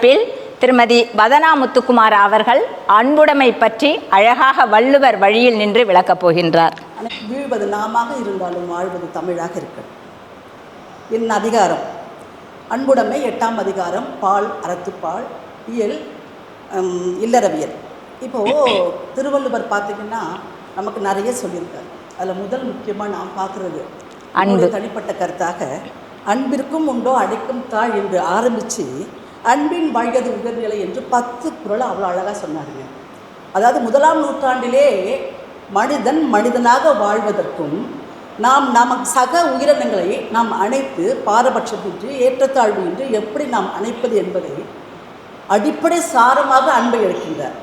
தலைப்பில் திருமதி வதனா முத்துக்குமார் அவர்கள் அன்புடைமை பற்றி அழகாக வள்ளுவர் வழியில் நின்று விளக்கப் போகின்றார். வீழ்வது நாமாக இருந்தாலும் வாழ்வது தமிழாக இருக்கட்டும். என் அதிகாரம் அன்புடைமை 8ஆம் அதிகாரம் பால் அறத்துப்பால் இயல் இல்லறவியல். இப்போது திருவள்ளுவர் பார்த்திங்கன்னா நமக்கு நிறைய சொல்லியிருக்காரு. அதில் முதல் முக்கியமாக நாம் பார்க்குறது அன்பு. தனிப்பட்ட கருத்தாக அன்பிற்கும் உண்டோ அடைக்கும் தாழ் என்று ஆரம்பித்து அன்பின் வாழ்வது உயர்நிலை என்று 10 குறளை அவ்வளோ அழகாக சொன்னாருங்க. அதாவது 1ஆம் நூற்றாண்டிலே மனிதன் மனிதனாக வாழ்வதற்கும் நமக்கு சக உயிரினங்களை நாம் அணைத்து பாரபட்சமின்றி ஏற்றத்தாழ்வு இன்றி எப்படி நாம் அணைப்பது என்பதை அடிப்படை சாரமாக அன்பை எடுக்கின்றார்.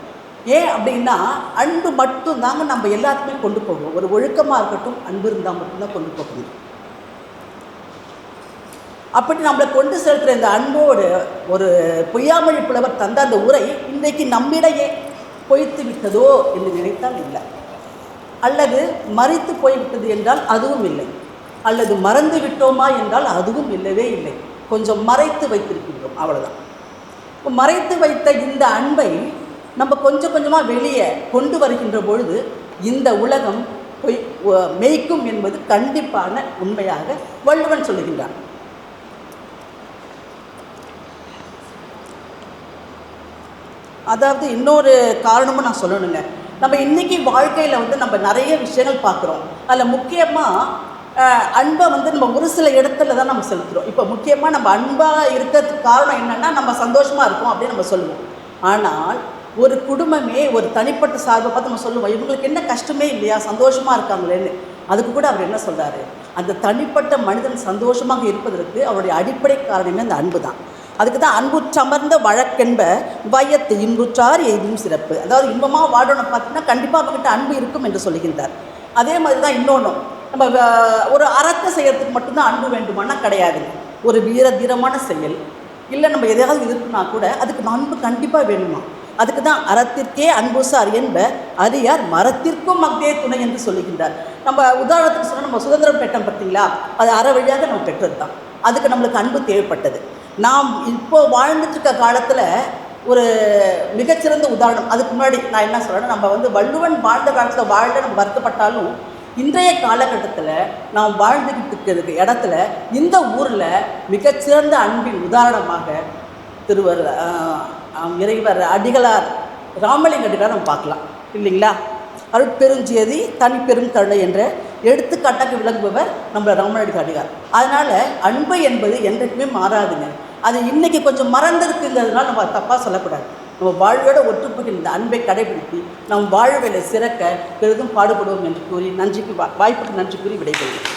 ஏன் அப்படின்னா அன்பு மட்டும்தாங்க நம்ம எல்லாத்துக்குமே கொண்டு போவோம். ஒரு ஒழுக்கமாக இருக்கட்டும் அன்பு இருந்தால் மட்டும்தான் கொண்டு போக முடியும். அப்படி நம்மளை கொண்டு செலுத்துகிற இந்த அன்போடு ஒரு பொய்யாமொழி புலவர் தந்த அந்த உரை இன்றைக்கு நம்மிடையே பொய்த்து விட்டதோ என்று நினைத்தால் இல்லை, அல்லது மறைத்து போய்விட்டது என்றால் அதுவும் இல்லை, அல்லது மறந்து விட்டோமா என்றால் அதுவும் இல்லவே இல்லை. கொஞ்சம் மறைத்து வைத்திருக்கின்றோம், அவ்வளோதான். மறைத்து வைத்த இந்த அன்பை நம்ம கொஞ்சம் கொஞ்சமாக வெளியே கொண்டு வருகின்ற பொழுது இந்த உலகம் மெய்க்கும் என்பது கண்டிப்பான உண்மையாக வள்ளுவன் சொல்லுகின்றான். அதாவது இன்னொரு காரணமும் நான் சொல்லணுங்க. நம்ம இன்றைக்கி வாழ்க்கையில் நம்ம நிறைய விஷயங்கள் பார்க்குறோம். அதில் முக்கியமாக அன்பை நம்ம ஒரு சில இடத்துல தான் நம்ம செலுத்துகிறோம். இப்போ முக்கியமாக நம்ம அன்பாக இருக்கிறதுக்கு காரணம் என்னென்னா நம்ம சந்தோஷமாக இருக்கோம் அப்படின்னு நம்ம சொல்லுவோம். ஆனால் ஒரு குடும்பமே ஒரு தனிப்பட்ட சார்பை பார்த்து நம்ம சொல்லுவோம், இவங்களுக்கு என்ன கஷ்டமே இல்லையா, சந்தோஷமாக இருக்காங்களேன்னு. அதுக்கு கூட அவர் என்ன சொல்கிறாரு, அந்த தனிப்பட்ட மனிதன் சந்தோஷமாக இருப்பதற்கு அவருடைய அடிப்படை காரணமே அந்த அன்பு தான். அதுக்கு தான் அன்புற்றமர்ந்த வழக்கென்ப வையத்து இன்புற்றார் எய்தும் சிறப்பு. அதாவது இன்பமாக வாழணும் பார்த்தீங்கன்னா கண்டிப்பாக அவங்ககிட்ட அன்பு இருக்கும் என்று சொல்லுகின்றார். அதே மாதிரி தான் இன்னொன்றும், நம்ம ஒரு அறத்தை செய்யறதுக்கு மட்டும்தான் அன்பு வேண்டுமானா கிடையாதுங்க. ஒரு தீரமான செயல் இல்லை நம்ம எதையாவது இருக்குன்னா கூட அதுக்கு அன்பு கண்டிப்பாக வேணுமா. அதுக்கு தான் அறத்திற்கே அன்புசார் என்ப அரியார் மரத்திற்கும் மக்தே துணை என்று சொல்லுகின்றார். நம்ம உதாரணத்துக்கு சொன்னால் நம்ம சுதந்திரம் பெற்றோம் பார்த்தீங்களா, அது அற வழியாக நம்ம பெற்றது தான். அதுக்கு நம்மளுக்கு அன்பு தேவைப்பட்டது. நாம் இப்போது வாழ்ந்துட்டுருக்க காலத்தில் ஒரு மிகச்சிறந்த உதாரணம். அதுக்கு முன்னாடி நான் என்ன சொல்கிறேன்னா, நம்ம வள்ளுவன் வாழ்ந்த காலத்தில் வாழ்ந்து நம்ம வருத்தப்பட்டாலும் இன்றைய காலகட்டத்தில் நாம் வாழ்ந்துக்கிட்டு இருக்கிற இடத்துல இந்த ஊரில் மிகச்சிறந்த அன்பின் உதாரணமாக இறைவர் அடிகளார் ராமலிங்க அடிகளார் நம்ம பார்க்கலாம் இல்லைங்களா. அருட்பெருஞ்செய்தி தனிப்பெரும் கருணை என்ற எடுத்துக்காட்டாக விளங்குபவர் நம்ம ராமலிங்க அடிகளார். அதனால் அன்பு என்பது என்றைக்குமே மாறாதுங்க. அது இன்றைக்கி கொஞ்சம் மறந்துருக்குங்கிறதுனால நம்ம தப்பாக சொல்லக்கூடாது. நம்ம வாழ்வோட ஒற்றுமைக்கு இந்த அன்பை கடைபிடித்து நம் வாழ்வில் சிறக்க பெரிதும் பாடுபடுவோம் என்று கூறி வாய்ப்புக்கு நன்றி கூறி விடைபெறுவோம்.